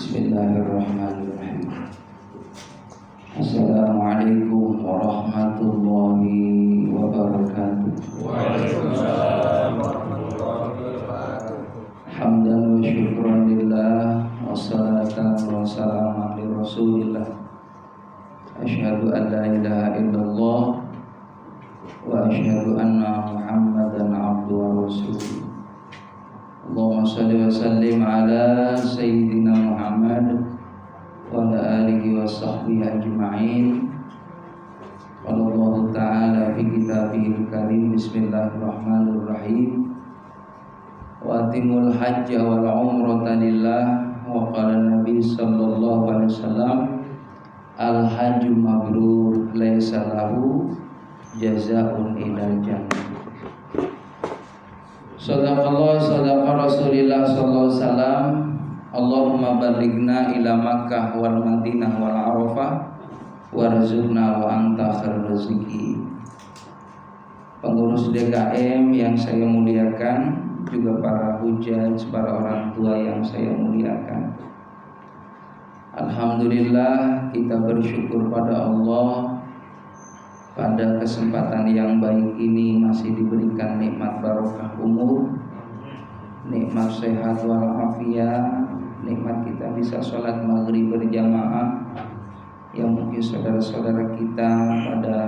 Bismillahirrahmanirrahim. Assalamualaikum warahmatullahi wabarakatuh. Waalaikumsalam warahmatullahi wabarakatuh. Hamdan wa syukran lillah, wassalatan wassalamu ala rasulillah. Asyhadu an la ilaha illallah wa asyhadu anna Muhammadan abduhu wa rasuluh. Allahumma shalli wa sallim ala sayyidina Muhammad wa ala alihi wa sahbihi ajma'in. Qala Allah ta'ala fi kitabihil karim, bismillahirrahmanirrahim. Wa atimul hajja wal umrata lillah. Wa qala Nabi sallallahu alaihi wasallam, al hajju mabrur laisa lahu jazaa'un ilal jannah. Sadaqallah sadaqa Rasulillah sallallahu alaihi wasallam. Allahumma balighna ila Makkah wal Madinah wal Arafah warzuqna wa anta khairur raziqin. Pengurus DKM yang saya muliakan, juga para hujaj, para orang tua yang saya muliakan. Alhamdulillah, kita bersyukur pada Allah, pada kesempatan yang baik ini masih diberikan nikmat barokah umur, nikmat sehat walafiat, nikmat kita bisa sholat maghrib berjamaah. Yang mungkin saudara-saudara kita pada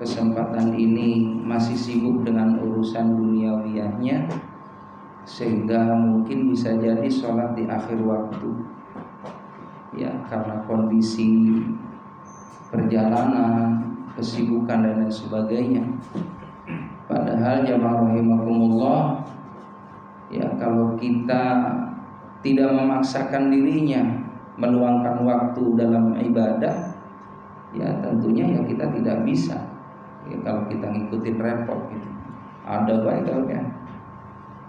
kesempatan ini masih sibuk dengan urusan duniawiyahnya, sehingga mungkin bisa jadi sholat di akhir waktu, ya, karena kondisi perjalanan, kesibukan dan lain sebagainya. Padahal jamaah rahimakumullah, ya, kalau kita tidak memaksakan dirinya meluangkan waktu dalam ibadah, ya tentunya ya kita tidak bisa. Ya, kalau kita ngikutin repot gitu, ada baik kan.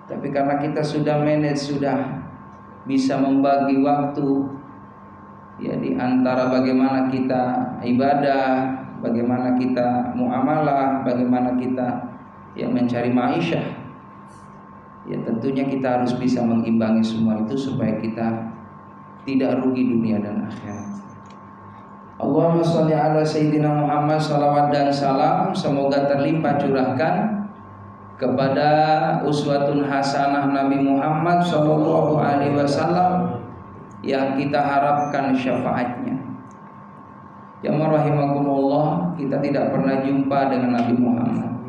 Tapi karena kita sudah manage, sudah bisa membagi waktu, ya, di antara bagaimana kita ibadah, bagaimana kita muamalah, bagaimana kita yang mencari ma'isyah, ya tentunya kita harus bisa mengimbangi semua itu supaya kita tidak rugi dunia dan akhirat. Allahumma sholli ala sayyidina Muhammad, salawat dan salam semoga terlimpah curahkan kepada uswatun hasanah Nabi Muhammad sallallahu alaihi wasallam yang kita harapkan syafaatnya. Ya rahimakumullah, kita tidak pernah jumpa dengan Nabi Muhammad,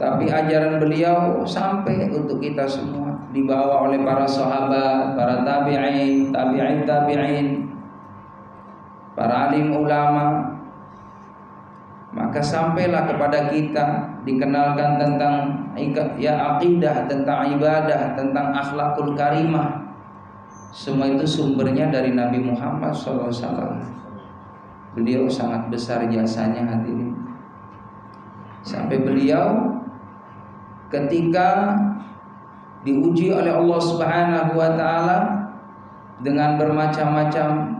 tapi ajaran beliau sampai untuk kita semua, dibawa oleh para sahabat, para tabi'in, para alim ulama. Maka sampailah kepada kita, dikenalkan tentang ya akidah, tentang ibadah, tentang akhlakul karimah. Semua itu sumbernya dari Nabi Muhammad SAW. Beliau sangat besar jasanya, hadirin. Sampai beliau ketika diuji oleh Allah Subhanahu wa taala dengan bermacam-macam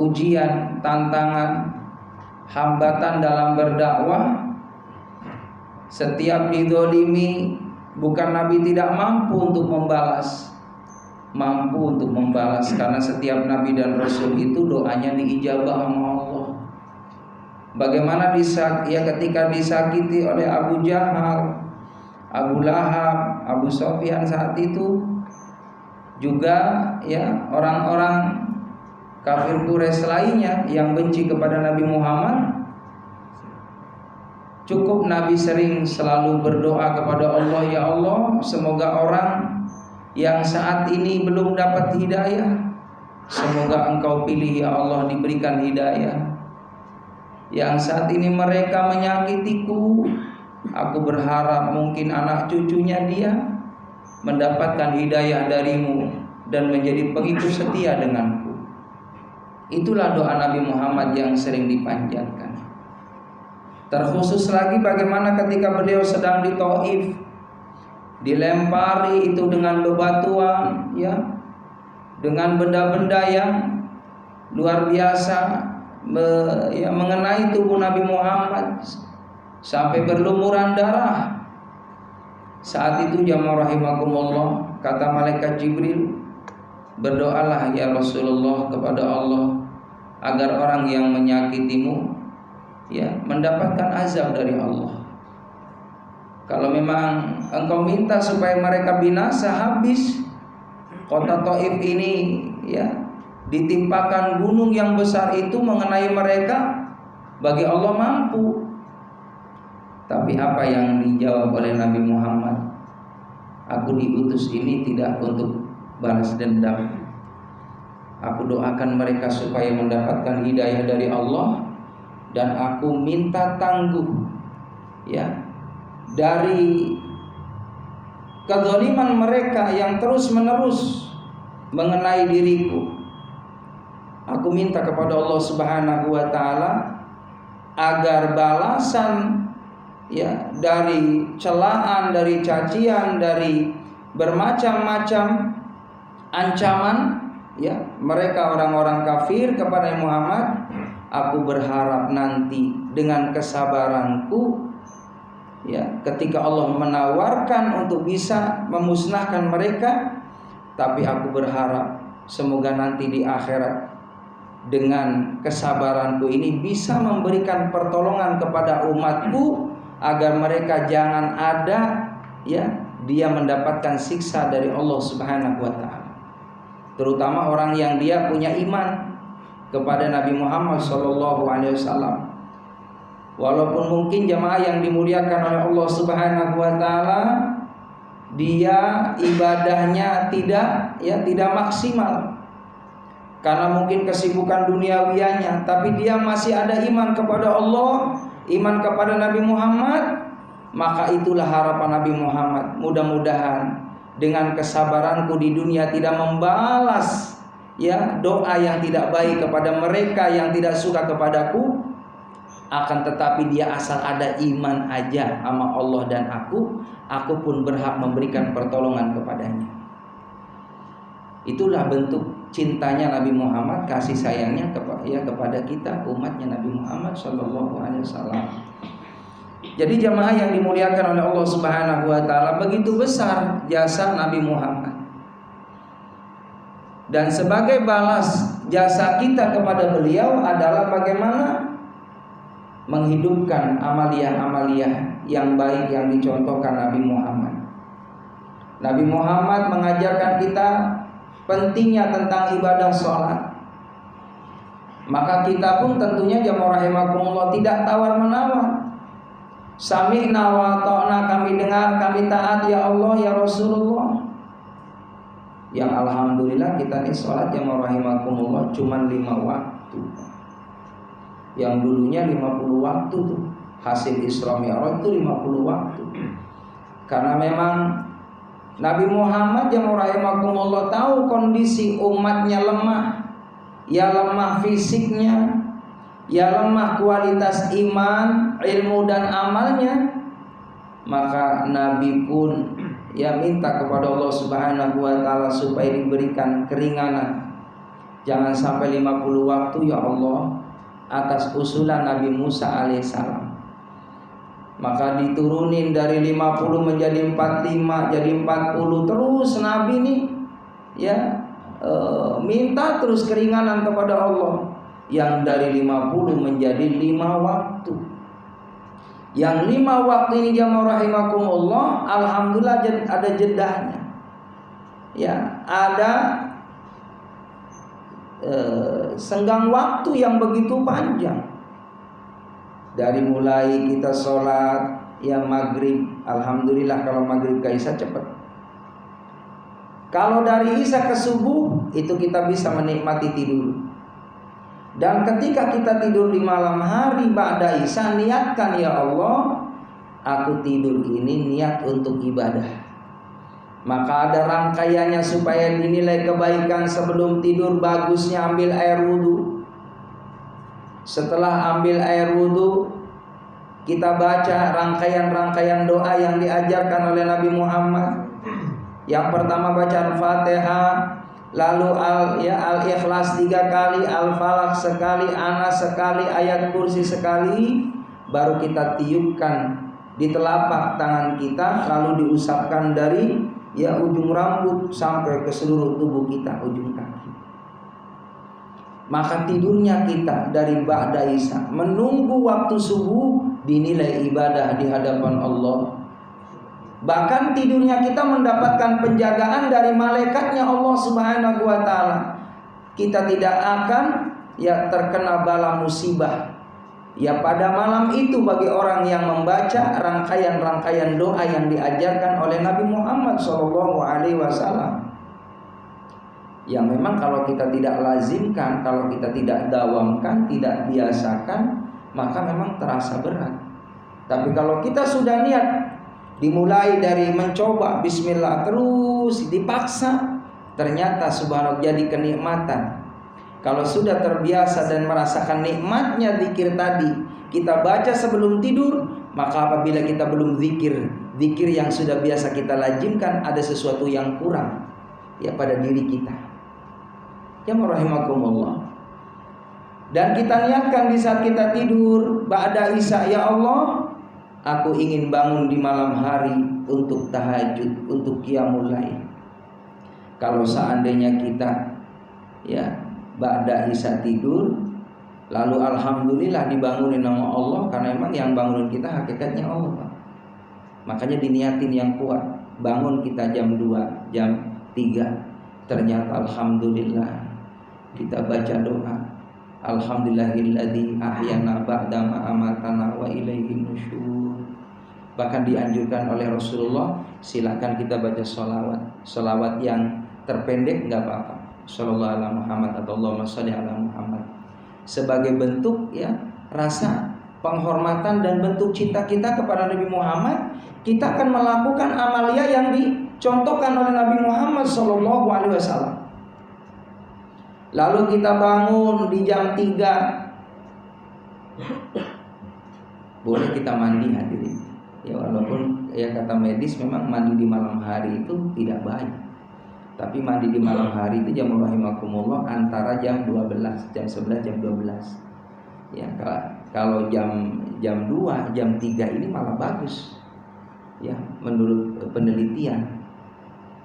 ujian, tantangan, hambatan dalam berdakwah, setiap didolimi, bukan Nabi tidak mampu untuk membalas, mampu untuk membalas, karena setiap Nabi dan Rasul itu doanya diijabah sama Allah. Bagaimana ketika disakiti oleh Abu Jahal, Abu Lahab, Abu Sofyan saat itu, juga ya orang-orang kafir Quraisy lainnya yang benci kepada Nabi Muhammad. Cukup Nabi sering selalu berdoa kepada Allah, ya Allah, semoga orang yang saat ini belum dapat hidayah, semoga Engkau pilih ya Allah, diberikan hidayah. Yang saat ini mereka menyakitiku, aku berharap mungkin anak cucunya dia mendapatkan hidayah darimu dan menjadi pengikut setia denganku. Itulah doa Nabi Muhammad yang sering dipanjatkan. Terkhusus lagi bagaimana ketika beliau sedang di Taif, dilempari itu dengan bebatuan, ya, dengan benda-benda yang luar biasa, mengenai tubuh Nabi Muhammad sampai berlumuran darah. Saat itu jamaah rahimakumullah, kata malaikat Jibril, berdoalah ya Rasulullah kepada Allah agar orang yang menyakitimu ya mendapatkan azab dari Allah. Kalau memang engkau minta supaya mereka binasa habis, kota Taif ini ya ditimpakan gunung yang besar itu mengenai mereka, bagi Allah mampu. Tapi apa yang dijawab oleh Nabi Muhammad? Aku diutus ini tidak untuk balas dendam. Aku doakan mereka supaya mendapatkan hidayah dari Allah, dan aku minta tangguh ya dari kezaliman mereka yang terus menerus mengenai diriku. Aku minta kepada Allah Subhanahu wa taala agar balasan ya dari celaan, dari cacian, dari bermacam-macam ancaman ya mereka orang-orang kafir kepada Muhammad, aku berharap nanti dengan kesabaranku ya ketika Allah menawarkan untuk bisa memusnahkan mereka, tapi aku berharap semoga nanti di akhirat dengan kesabaranku ini bisa memberikan pertolongan kepada umatku agar mereka jangan ada ya dia mendapatkan siksa dari Allah Subhanahu wa taala. Terutama orang yang dia punya iman kepada Nabi Muhammad sallallahu alaihi wasallam. Walaupun mungkin jamaah yang dimuliakan oleh Allah Subhanahu wa taala, dia ibadahnya tidak maksimal karena mungkin kesibukan duniawianya, tapi dia masih ada iman kepada Allah, iman kepada Nabi Muhammad. Maka itulah harapan Nabi Muhammad, mudah-mudahan dengan kesabaranku di dunia tidak membalas ya doa yang tidak baik kepada mereka yang tidak suka kepadaku, akan tetapi dia asal ada iman aja sama Allah dan aku pun berhak memberikan pertolongan kepadanya. Itulah bentuk cintanya Nabi Muhammad, kasih sayangnya kepada kita umatnya Nabi Muhammad sallallahu alaihi wasallam. Jadi jamaah yang dimuliakan oleh Allah Subhanahu wa taala, begitu besar jasa Nabi Muhammad. Dan sebagai balas jasa kita kepada beliau adalah bagaimana menghidupkan amaliyah-amaliyah yang baik yang dicontohkan Nabi Muhammad. Nabi Muhammad mengajarkan kita pentingnya tentang ibadah sholat. Maka kita pun tentunya jamaah rahimakumullah tidak tawar-menawar. Sami'na wa ta'na, kami dengar, kami taat ya Allah ya Rasulullah. Yang alhamdulillah kita nih sholat jamaah rahimakumullah cuma 5 waktu. Yang dulunya 50 waktu tuh, hasil Isra Mi'raj itu 50 waktu. Karena memang Nabi Muhammad yang rahimakumullah tahu kondisi umatnya lemah. Ya lemah fisiknya, ya lemah kualitas iman, ilmu dan amalnya. Maka Nabi pun ya minta kepada Allah Subhanahu wa taala supaya diberikan keringanan. Jangan sampai 50 waktu ya Allah, atas usulan Nabi Musa alaihissalam. Maka diturunin dari 50 menjadi 45, jadi 40. Terus Nabi nih ya minta terus keringanan kepada Allah, yang dari 50 menjadi 5 waktu. Yang 5 waktu ini jamaah rahimakumullah, alhamdulillah ada jedahnya. Ya, ada senggang waktu yang begitu panjang. Dari mulai kita sholat ya maghrib, alhamdulillah kalau maghrib ke isya cepat. Kalau dari isya ke subuh itu kita bisa menikmati tidur. Dan ketika kita tidur di malam hari ba'da isya, niatkan ya Allah, aku tidur ini niat untuk ibadah. Maka ada rangkaiannya supaya dinilai kebaikan sebelum tidur. Bagusnya ambil air wudhu. Setelah ambil air wudhu, kita baca rangkaian-rangkaian doa yang diajarkan oleh Nabi Muhammad. Yang pertama baca Al-Fatihah, lalu Al-Ikhlas 3 kali, Al-Falaq sekali, Anas sekali, Ayat Kursi sekali. Baru kita tiupkan di telapak tangan kita, lalu diusapkan dari ya ujung rambut sampai ke seluruh tubuh kita, ujung kaki. Maka tidurnya kita dari ba'da isya menunggu waktu subuh dinilai ibadah di hadapan Allah. Bahkan tidurnya kita mendapatkan penjagaan dari malaikatnya Allah Subhanahu wa taala. Kita tidak akan ya terkena bala musibah. Ya pada malam itu bagi orang yang membaca rangkaian-rangkaian doa yang diajarkan oleh Nabi Muhammad SAW. Yang memang kalau kita tidak lazimkan, kalau kita tidak dawamkan, tidak biasakan, maka memang terasa berat. Tapi kalau kita sudah niat, dimulai dari mencoba bismillah terus dipaksa, ternyata subhanallah jadi kenikmatan. Kalau sudah terbiasa dan merasakan nikmatnya zikir tadi, kita baca sebelum tidur, maka apabila kita belum zikir yang sudah biasa kita lazimkan, ada sesuatu yang kurang ya pada diri kita. Ya rahimakumullah. Dan kita niatkan di saat kita tidur ba'da isya, ya Allah, aku ingin bangun di malam hari untuk tahajud, untuk qiyamul lail. Kalau seandainya kita ya ba'da isya tidur, lalu alhamdulillah dibangunin sama Allah, karena memang yang bangunin kita hakikatnya Allah. Makanya diniatin yang kuat. Bangun kita jam 2, jam 3, ternyata alhamdulillah kita baca doa, alhamdulillahilladzi ahyana ba'da ma amatana wa ilaihin nusyur. Bahkan dianjurkan oleh Rasulullah, silakan kita baca sholawat yang terpendek enggak apa-apa, sallallahu alaihi Muhammad atau Allahumma shalli ala Muhammad, sebagai bentuk ya rasa penghormatan dan bentuk cinta kita kepada Nabi Muhammad. Kita akan melakukan amalia yang dicontohkan oleh Nabi Muhammad sallallahu alaihi wasallam. Lalu kita bangun di jam 3, boleh kita mandi hadirin. Ya walaupun ya kata medis memang mandi di malam hari itu tidak baik. Tapi mandi di malam hari itu jam rahimakumullah antara jam 12, jam 11, jam 12. Ya kalau jam 2, jam 3 ini malah bagus. Ya menurut penelitian.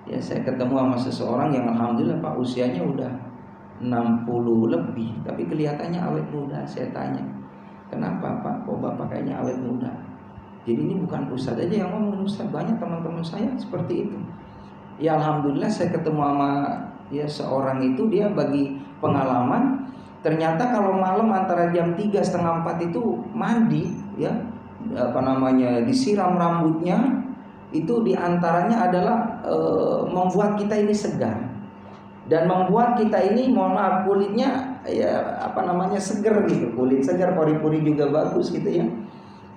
Ya saya ketemu sama seseorang yang alhamdulillah Pak usianya udah 60 lebih, tapi kelihatannya awet muda. Saya tanya, kenapa Pak? Kok Bapak kayaknya awet muda? Jadi ini bukan Ustaz aja yang ngomong, Ustaz, banyak teman-teman saya seperti itu. Ya alhamdulillah saya ketemu sama ya seorang itu, dia bagi pengalaman, ternyata kalau malam antara jam 3 setengah 4 itu mandi ya disiram rambutnya, itu diantaranya adalah membuat kita ini segar. Dan membuat kita ini mohon maaf kulitnya ya seger gitu, kulit segar, pori-pori juga bagus gitu ya.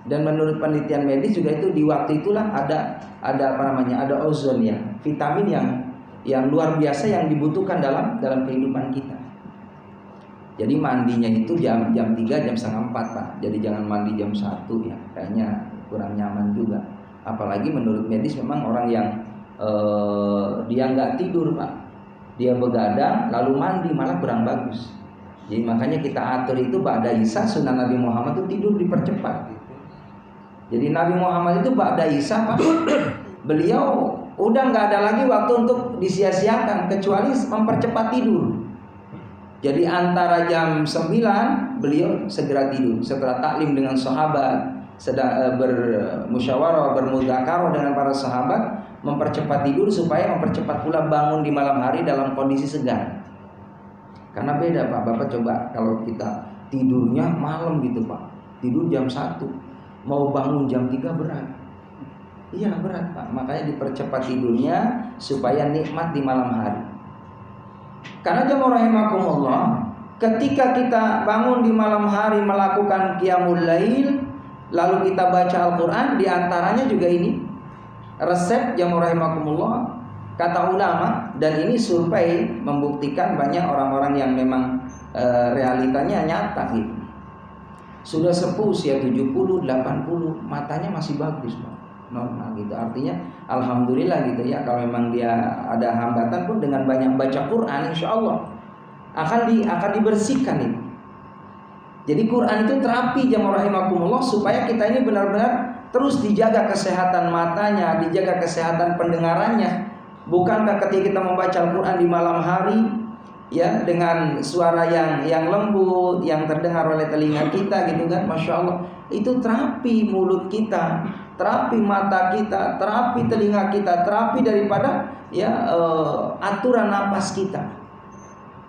Dan menurut penelitian medis juga itu di waktu itulah ada ozon ya, vitamin yang luar biasa yang dibutuhkan dalam kehidupan kita. Jadi mandinya itu jam 3, jam setengah 4 Pak. Jadi jangan mandi jam 1 ya, kayaknya kurang nyaman juga. Apalagi menurut medis memang orang yang dia nggak tidur Pak, dia begadang lalu mandi malah kurang bagus. Jadi makanya kita atur itu ba'da isya, sunnah Nabi Muhammad itu tidur dipercepat. Jadi Nabi Muhammad itu ba'da isya Pak, beliau udah nggak ada lagi waktu untuk disia-siakan kecuali mempercepat tidur. Jadi antara jam 9 beliau segera tidur setelah taklim dengan sahabat, sedang bermusyawarah, bermudzakarah dengan para sahabat, mempercepat tidur supaya mempercepat pula bangun di malam hari dalam kondisi segar. Karena beda Pak, Bapak coba kalau kita tidurnya malam gitu Pak, tidur jam 1, mau bangun jam 3 berat. Iya berat Pak, makanya dipercepat tidurnya supaya nikmat di malam hari. Karena jamaah rahimakumullah, ketika kita bangun di malam hari melakukan qiyamul lail, lalu kita baca Al-Quran, diantaranya juga ini resep jamaah rahimakumullah, kata ulama, dan ini survei membuktikan banyak orang-orang yang memang realitanya nyata gitu. Sudah sepuh usia 70, 80, matanya masih bagus Pak, normal gitu. Artinya alhamdulillah gitu ya. Kalau memang dia ada hambatan pun dengan banyak baca Quran, insya Allah akan dibersihkan itu. Jadi Quran itu terapi jamaah rahimakumullah, supaya kita ini benar-benar terus dijaga kesehatan matanya, dijaga kesehatan pendengarannya, Bukankah ketika kita membaca Al-Quran di malam hari, ya, dengan suara yang lembut, yang terdengar oleh telinga kita gitu kan, Masya Allah, itu terapi mulut kita, terapi mata kita, terapi telinga kita, terapi daripada aturan napas kita,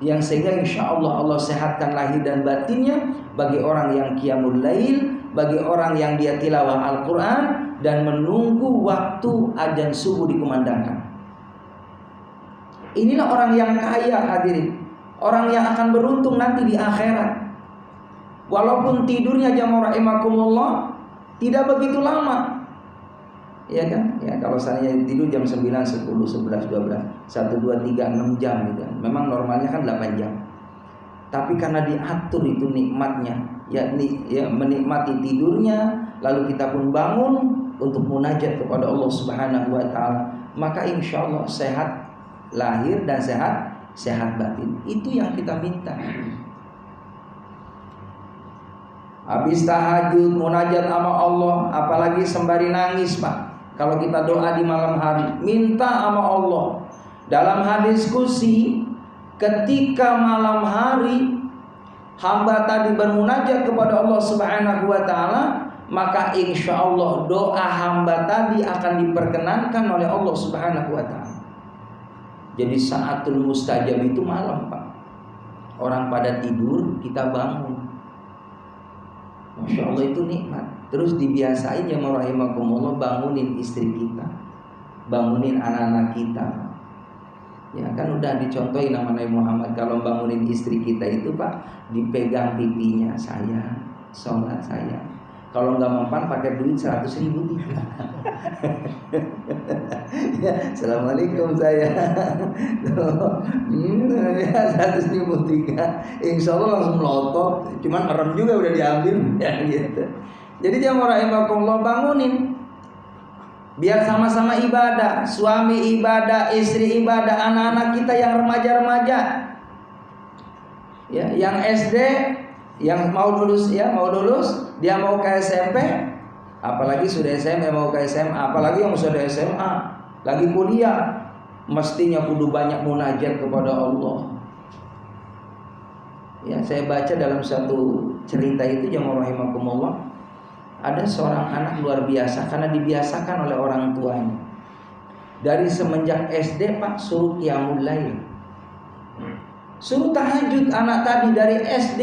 yang sehingga insya Allah Allah sehatkan lahir dan batinnya bagi orang yang qiyamul lail, bagi orang yang dia tilawah Al-Quran dan menunggu waktu azan subuh dikumandangkan. Inilah orang yang kaya, hadirin, orang yang akan beruntung nanti di akhirat. Walaupun tidurnya jamaah rahimakumullah tidak begitu lama, ya kan? Ya, kalau saya tidur jam 9, 10, 11, 12, 1, 2, 3, 6 jam gitu kan. Memang normalnya kan 8 jam. Tapi karena diatur itu nikmatnya, menikmati tidurnya, lalu kita pun bangun untuk munajat kepada Allah Subhanahu wa taala, maka insya Allah sehat lahir dan sehat batin. Itu yang kita minta. Habis tahajud munajat sama Allah, apalagi sembari nangis, Pak. Kalau kita doa di malam hari, minta sama Allah. Dalam hadis qudsi, ketika malam hari hamba tadi bermunajat kepada Allah Subhanahu wa taala, maka insya Allah doa hamba tadi akan diperkenankan oleh Allah Subhanahu wa taala. Jadi saatul mustajab itu malam, Pak. Orang pada tidur, kita bangun. Masya Allah, itu nikmat. Terus dibiasain ya rahimakumullah, bangunin istri kita, bangunin anak-anak kita. Ya kan udah dicontohin nama Nabi Muhammad, kalau bangunin istri kita itu, Pak, dipegang pipinya, saya sholat saya. Kalau nggak mempan pakai duit 100.000 ya, assalamualaikum saya. Ya 100.000 insya Allah langsung melotot. Cuman merem juga udah diambil ya gitu. Jadi jamaah rahimakumullah, bangunin biar sama-sama ibadah, suami ibadah, istri ibadah, anak-anak kita yang remaja-remaja, ya, yang SD, yang mau lulus, dia mau ke SMP, apalagi sudah SMP mau ke SMA, apalagi yang sudah SMA, lagi kuliah, mestinya kudu banyak munajat kepada Allah. Ya, saya baca dalam satu cerita itu jamaah rahimakumullah, ada seorang anak luar biasa karena dibiasakan oleh orang tuanya. Dari semenjak SD, Pak, suruh qiyamul lail, suruh tahajud anak tadi dari SD.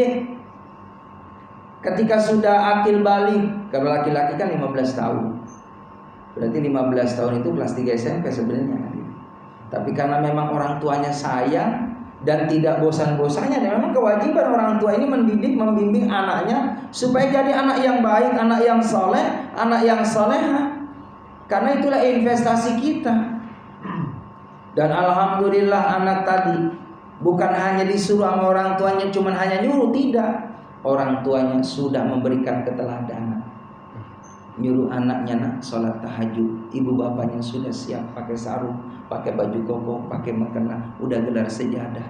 Ketika sudah akil balik, kalau laki-laki kan 15 tahun, berarti 15 tahun itu kelas 3 SMP sebenarnya. Tapi karena memang orang tuanya sayang dan tidak bosan-bosannya, dan memang kewajiban orang tua ini mendidik, membimbing anaknya supaya jadi anak yang baik, anak yang soleh, anak yang soleha. Karena itulah investasi kita. Dan alhamdulillah anak tadi bukan hanya disuruh sama orang tuanya, cuman hanya nyuruh, tidak. Orang tuanya sudah memberikan keteladanan, nyuruh anaknya nak sholat tahajud. Ibu bapaknya sudah siap pakai sarung, pakai baju koko, pakai mukena, udah gelar sejadah.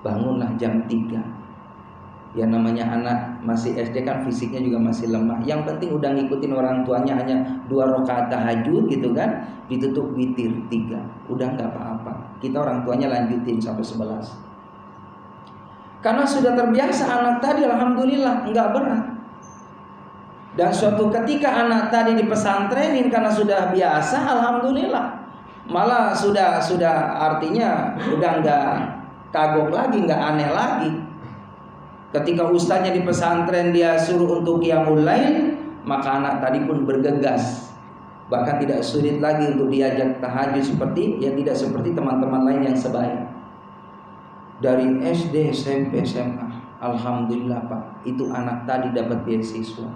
Bangunlah jam 3. Ya namanya anak masih SD kan fisiknya juga masih lemah. Yang penting udah ngikutin orang tuanya, hanya 2 rakaat tahajud gitu kan, ditutup witir 3. Udah nggak apa-apa. Kita orang tuanya lanjutin sampai 11. Karena sudah terbiasa anak tadi, alhamdulillah nggak berat. Dan suatu ketika anak tadi di pesantrenin karena sudah biasa, alhamdulillah malah sudah artinya udah nggak kagok lagi, nggak aneh lagi. Ketika ustaznya di pesantren dia suruh untuk qiyamul lail, maka anak tadi pun bergegas. Bahkan tidak sulit lagi untuk diajak tahajud tidak seperti teman-teman lain yang sebaya. Dari SD, SMP, SMA, alhamdulillah, Pak, itu anak tadi dapat beasiswa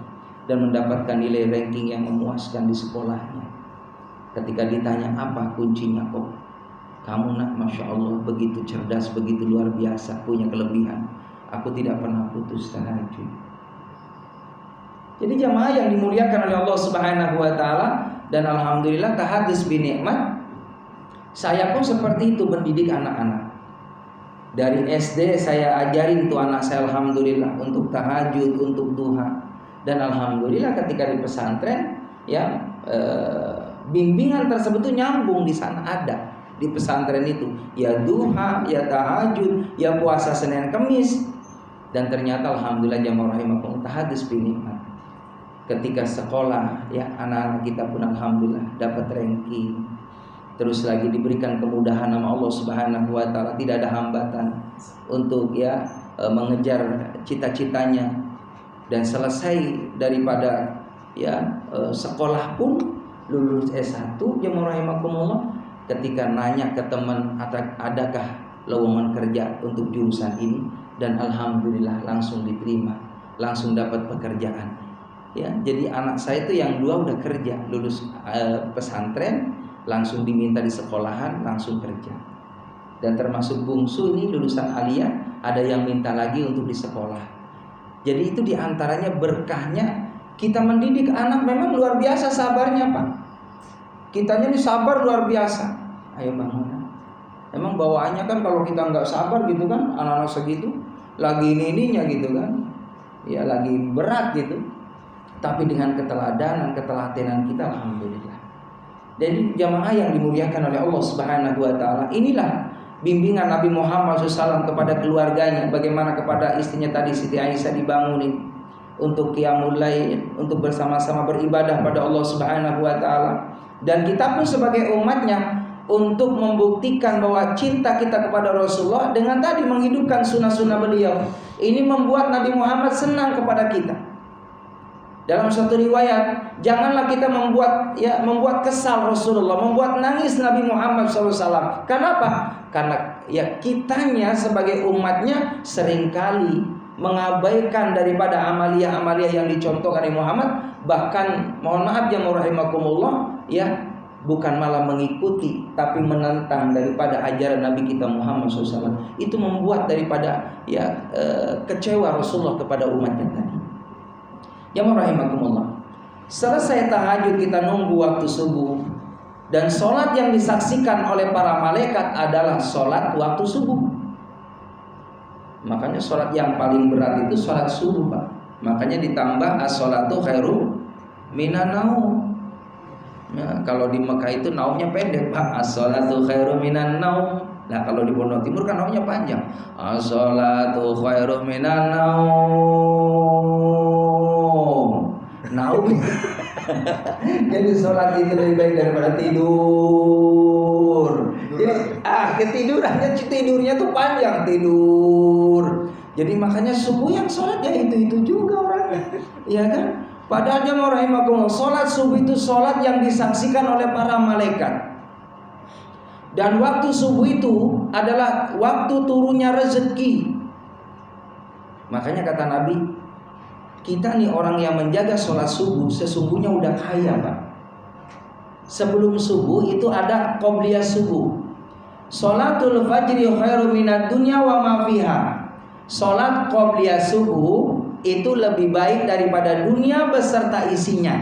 dan mendapatkan nilai ranking yang memuaskan di sekolahnya. Ketika ditanya apa kuncinya, kok kamu nak, Masya Allah, begitu cerdas, begitu luar biasa, punya kelebihan. Aku tidak pernah putus tahajud. Jadi jamaah yang dimuliakan oleh Allah Subhanahu wa taala, dan alhamdulillah tahadus bi nikmat, saya pun seperti itu mendidik anak-anak. Dari SD saya ajarin tuh anak saya, alhamdulillah, untuk tahajud, untuk duha. Dan alhamdulillah ketika di pesantren, ya bimbingan tersebut itu nyambung di sana, ada di pesantren itu. Ya duha, ya tahajud, ya puasa Senin Kamis. Dan ternyata alhamdulillah jamaah rahimakumullah tahadus binikmat. Ketika sekolah ya anak-anak kita pun alhamdulillah dapat ranking. Terus lagi diberikan kemudahan sama Allah Subhanahu wa taala, tidak ada hambatan untuk ya mengejar cita-citanya. Dan selesai daripada ya sekolah pun lulus S1 jamaah rahimakumullah, ketika nanya ke teman adakah lowongan kerja untuk jurusan ini, dan alhamdulillah langsung diterima, langsung dapat pekerjaan. Ya, jadi anak saya itu yang 2 udah kerja, lulus pesantren, langsung diminta di sekolahan, langsung kerja. Dan termasuk bungsu ini lulusan aliyah, ada yang minta lagi untuk di sekolah. Jadi itu diantaranya berkahnya kita mendidik anak, memang luar biasa sabarnya Pak. Kitanya ini sabar luar biasa. Ayo bangun. Emang bawaannya kan kalau kita nggak sabar gitu kan, anak-anak segitu lagi ininya gitu kan, ya lagi berat gitu. Tapi dengan keteladanan, ketelatenan kita alhamdulillah. Jadi jamaah yang dimuliakan oleh Allah Subhanahu wa taala, inilah bimbingan Nabi Muhammad SAW kepada keluarganya. Bagaimana kepada istrinya tadi Siti Aisyah dibangunin untuk qiyamul lail, untuk bersama-sama beribadah pada Allah Subhanahu wa taala. Dan kita pun sebagai umatnya untuk membuktikan bahwa cinta kita kepada Rasulullah dengan tadi menghidupkan sunnah-sunnah beliau. Ini membuat Nabi Muhammad senang kepada kita. Dalam suatu riwayat, janganlah kita membuat kesal Rasulullah, membuat nangis Nabi Muhammad SAW. Kenapa? Karena ya kitanya sebagai umatnya seringkali mengabaikan daripada amalia-amalia yang dicontohkan Nabi Muhammad. Bahkan mohon maaf ya rahimakumullah, ya bukan malah mengikuti, tapi menentang daripada ajaran Nabi kita Muhammad SAW. Itu membuat daripada kecewa Rasulullah kepada umatnya tadi. Ya rahimakumullah. Selesai tahajud kita nunggu waktu subuh, dan sholat yang disaksikan oleh para malaikat adalah sholat waktu subuh. Makanya sholat yang paling berat itu sholat subuh Pak. Makanya ditambah as-sholatu khairu minan naum. Nah, kalau di Mekah itu naumnya pendek Pak, as-sholatu khairu minan naum. Nah kalau di Pondok Timur kan naumnya panjang, as-sholatu khairu minan naum. Naum. Jadi sholat itu lebih baik daripada tidur. Jadi tidurnya tuh panjang tidur. Jadi makanya subuh yang sholat ya itu juga orangnya, ya kan? Padahal jamaah rahimakumullah, sholat subuh itu sholat yang disaksikan oleh para malaikat. Dan waktu subuh itu adalah waktu turunnya rezeki. Makanya kata Nabi, kita nih orang yang menjaga sholat subuh sesungguhnya udah kaya Pak. Sebelum subuh itu ada qobliyah subuh. Sholatul fajri khairu minad dunya wa ma fiha. Sholat qobliyah subuh itu lebih baik daripada dunia beserta isinya.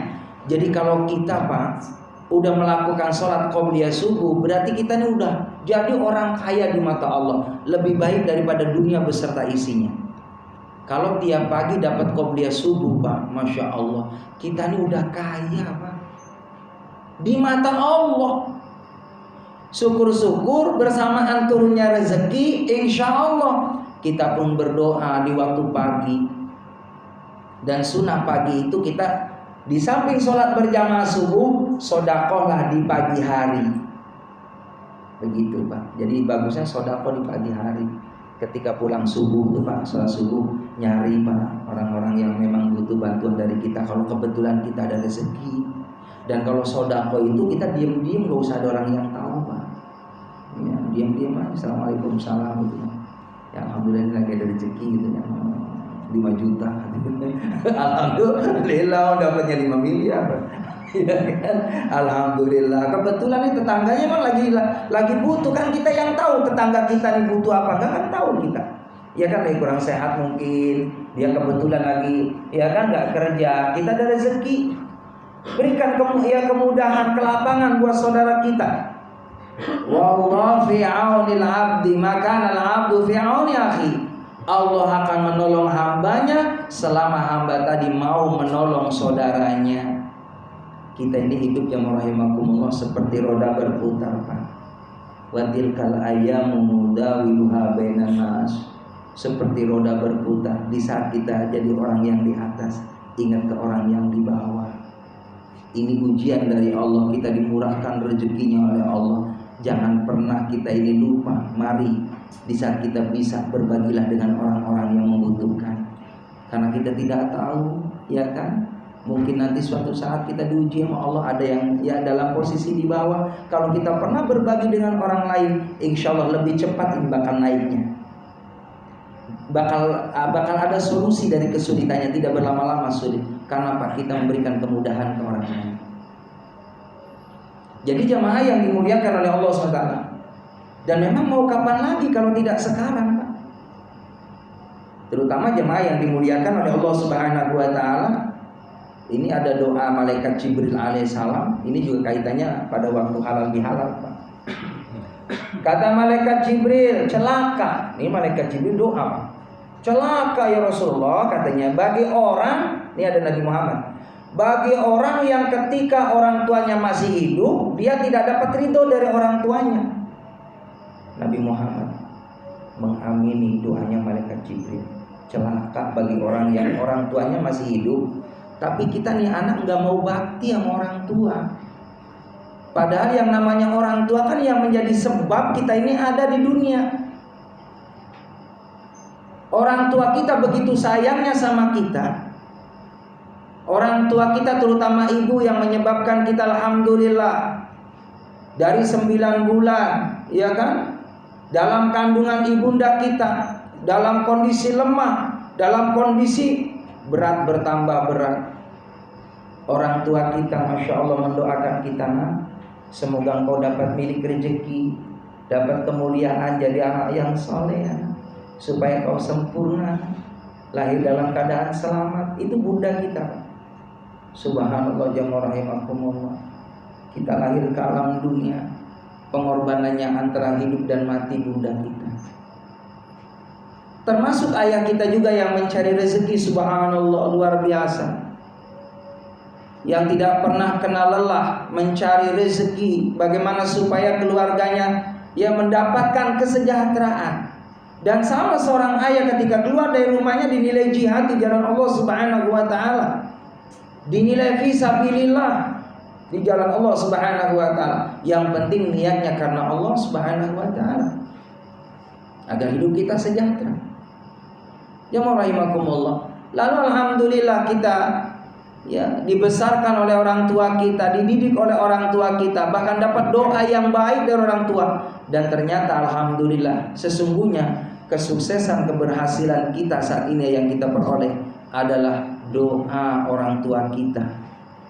Jadi kalau kita Pak udah melakukan sholat qobliyah subuh, berarti kita ini udah jadi orang kaya di mata Allah, lebih baik daripada dunia beserta isinya. Kalau tiap pagi dapat qobliyah subuh Pak, Masya Allah, kita ini udah kaya Pak di mata Allah. Syukur-syukur bersamaan turunnya rezeki, insya Allah kita pun berdoa di waktu pagi. Dan sunnah pagi itu kita di samping sholat berjamaah subuh, sodakohlah di pagi hari. Begitu Pak. Jadi bagusnya sodakoh di pagi hari. Ketika pulang subuh tuh Pak, sholat subuh nyari Pak orang-orang yang memang butuh bantuan dari kita. Kalau kebetulan kita ada rezeki. Dan kalau sodakoh itu kita diam-diam, gak usah ada orang yang tahu Pak. Ya, diam-diam aja. Assalamualaikum salam gitu. Ya alhamdulillah lagi ada rezeki gitu ya. 5 juta. Alhamdulillah dapatnya 5 miliar. Ya kan? Alhamdulillah. Kebetulan nih tetangganya emang lagi butuh, kan kita yang tahu tetangga kita nih butuh apa enggak, kan tahu kita. Ya kan, lagi kurang sehat mungkin, dia kebetulan lagi ya kan enggak kerja, kita ada rezeki. Berikan kemudahan, kelapangan buat saudara kita. Wallahu fi aunil abdi, maka al-abdu fi auni akhi. Allah akan menolong hambanya selama hamba tadi mau menolong saudaranya. Kita ini hidup jamaah rahimakumullah seperti roda berputar, Pak. Wa tilkal ayyamu nudawiluha bainan nas. Seperti roda berputar. Di saat kita jadi orang yang di atas, ingat ke orang yang di bawah. Ini ujian dari Allah, kita dimurahkan rezekinya oleh Allah. Jangan pernah kita ini lupa. Mari di saat kita bisa, berbagilah dengan orang-orang yang membutuhkan. Karena kita tidak tahu, ya kan? Mungkin nanti suatu saat kita diuji sama Allah, ada yang ya dalam posisi di bawah. Kalau kita pernah berbagi dengan orang lain, insya Allah lebih cepat ini bakal naiknya. Bakal ada solusi dari kesulitannya, tidak berlama-lama sulit. Karena Pak, kita memberikan kemudahan ke orang lain. Jadi jamaah yang dimuliakan oleh Allah SWT. Dan memang mau kapan lagi kalau tidak sekarang, Pak? Terutama jemaah yang dimuliakan oleh Allah Subhanahu wa taala. Ini ada doa malaikat Jibril alaihissalam. Ini juga kaitannya pada waktu halal bihalal, Pak. Kata malaikat Jibril, celaka. Ini malaikat Jibril doa, Pak. Celaka ya Rasulullah, katanya, bagi orang, ini ada Nabi Muhammad, bagi orang yang ketika orang tuanya masih hidup, dia tidak dapat ridho dari orang tuanya. Nabi Muhammad mengamini doanya malaikat Jibril. Celaka bagi orang yang orang tuanya masih hidup, tapi kita nih anak nggak mau bakti sama orang tua. Padahal yang namanya orang tua kan yang menjadi sebab kita ini ada di dunia. Orang tua kita begitu sayangnya sama kita. Orang tua kita terutama ibu yang menyebabkan kita alhamdulillah dari 9 bulan, ya kan? Dalam kandungan ibunda kita, dalam kondisi lemah, dalam kondisi berat bertambah berat. Orang tua kita Masya Allah mendoakan kita, nah, semoga engkau dapat milik rezeki, dapat kemuliaan, jadi anak yang soleh, supaya kau sempurna, lahir dalam keadaan selamat. Itu bunda kita. Subhanallah jamaah rahimakumullah. Kita lahir ke alam dunia, pengorbanannya antara hidup dan mati bunda kita. Termasuk ayah kita juga yang mencari rezeki, subhanallah, luar biasa. Yang tidak pernah kenal lelah mencari rezeki, bagaimana supaya keluarganya yang mendapatkan kesejahteraan. Dan sama seorang ayah ketika keluar dari rumahnya dinilai jihad di jalan Allah Subhanahu wa taala. Dinilai fisabilillah di jalan Allah Subhanahu wa taala. Yang penting niatnya karena Allah Subhanahu wa taala, agar hidup kita sejahtera. Jamaah rahimakumullah. Lalu alhamdulillah kita ya dibesarkan oleh orang tua kita, dididik oleh orang tua kita, bahkan dapat doa yang baik dari orang tua. Dan ternyata alhamdulillah sesungguhnya kesuksesan keberhasilan kita saat ini yang kita peroleh adalah doa orang tua kita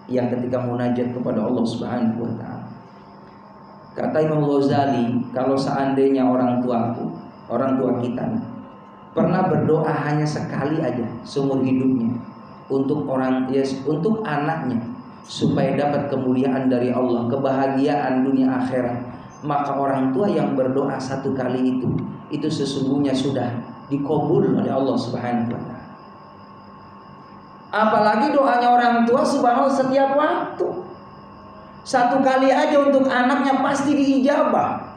yang ketika munajat kepada Allah Subhanahu wa taala. Kata Imam Ghazali, kalau seandainya orang tua kita pernah berdoa hanya sekali aja seumur hidupnya untuk untuk anaknya supaya dapat kemuliaan dari Allah, kebahagiaan dunia akhirat, maka orang tua yang berdoa satu kali itu sesungguhnya sudah dikabul oleh Allah Subhanahu wa taala. Apalagi doanya orang tua subhanallah setiap waktu. Satu kali aja untuk anaknya pasti diijabah.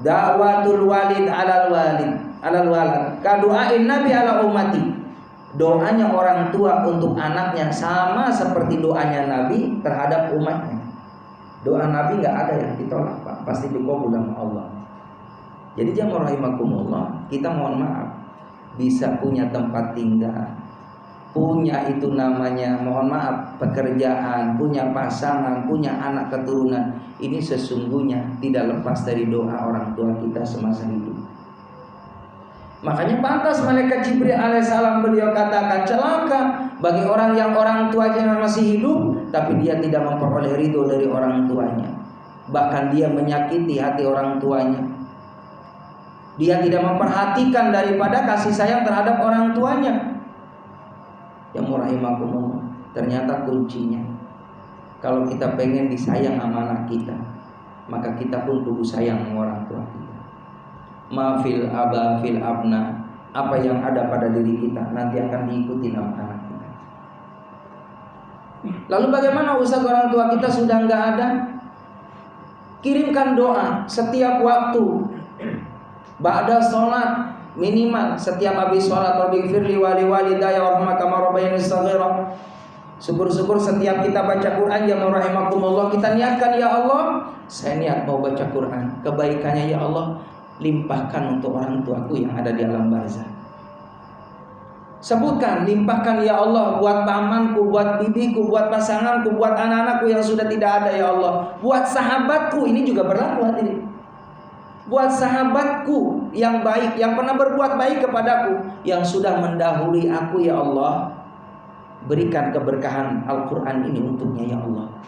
Da'watul walid alal walad kadu'ain nabi ala ummati. Doanya orang tua untuk anaknya sama seperti doanya Nabi terhadap umatnya. Doa Nabi nggak ada yang ditolak, Pak. Pasti dikabul sama Allah. Jadi jamaah rahimakumullah, kita mohon maaf bisa punya tempat tinggal, punya itu namanya mohon maaf pekerjaan, punya pasangan, punya anak keturunan, ini sesungguhnya tidak lepas dari doa orang tua kita semasa hidup. Makanya pantas malaikat Jibril alaihissalam beliau katakan, celaka bagi orang yang orang tuanya masih hidup tapi dia tidak memperoleh ridho dari orang tuanya, bahkan dia menyakiti hati orang tuanya, dia tidak memperhatikan daripada kasih sayang terhadap orang tuanya. Yang murahimakumullah, ternyata kuncinya kalau kita pengen disayang sama anak kita, maka kita pun kudu sayang sama orang tua kita. Mafil aba fil abna, apa yang ada pada diri kita nanti akan diikuti sama anak kita. Lalu bagaimana usaha orang tua kita sudah nggak ada? Kirimkan doa setiap waktu. Ba'da sholat minimal setiap habis sholat, Rabbighfirli wa liwalidayya warhamhuma kama rabbayani shaghira. Syukur-syukur setiap kita baca Quran ya rahimakumullah, kita niatkan, ya Allah, saya niat mau baca Quran. Kebaikannya ya Allah limpahkan untuk orang tuaku yang ada di alam barzah. Sebutkan, limpahkan ya Allah buat pamanku, buat bibiku, buat pasanganku, buat anak-anakku yang sudah tidak ada ya Allah. Buat sahabatku, ini juga berlaku hadirin. Buat sahabatku yang baik, yang pernah berbuat baik kepadaku, yang sudah mendahului aku ya Allah. Berikan keberkahan Al-Quran ini untuknya ya Allah.